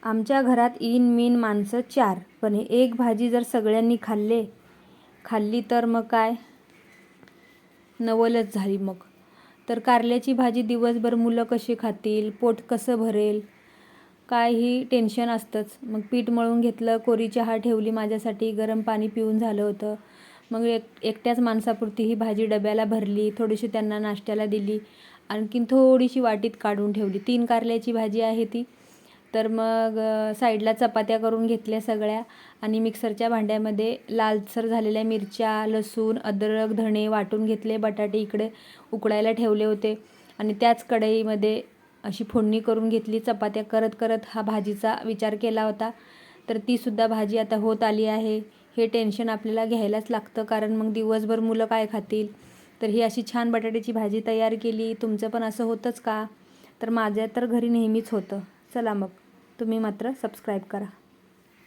आमच्या घरात in mean माणसं 4, पण एक भाजी जर सगळ्यांनी खाल्ली तर मग काय नवलच झाली मग. तर कारल्याची भाजी दिवसभर मुलं कशी खातील, पोट कसं भरेल, काही टेन्शन असतंच. मग पीठ मळून घेतलं, कोरी चहा ठेवली माझ्यासाठी, गरम पाणी पिऊन झालं होतं. मग एकट्याच माणसापुरती ही भाजी डब्याला भरली, थोडीशी त्यांना नाश्त्याला दिली, आणखीन थोडीशी वाटीत काढून ठेवली. 3 कारल्याची भाजी आहे ती. तर मग साईडला चपात्या करून घेतल्या सगळ्या आणि मिक्सरच्या भांड्यामध्ये लालसर झालेल्या मिरच्या, लसूण, अद्रक, धणे वाटून घेतले. बटाटे इकडे उकडायला ठेवले होते आणि त्याच कढईमध्ये अशी फोडणी करून घेतली. चपात्या करत करत हा भाजीचा विचार केला होता. तर तीसुद्धा भाजी आता होत आली आहे. हे टेन्शन आपल्याला घ्यायलाच लागतं, कारण मग दिवसभर मुलं काय खातील. तर ही अशी छान बटाट्याची भाजी तयार केली. तुमचं पण असं होतंच का? तर माझ्या तर घरी नेहमीच होतं. चला मग, तुम्ही मात्र सबस्क्राईब करा.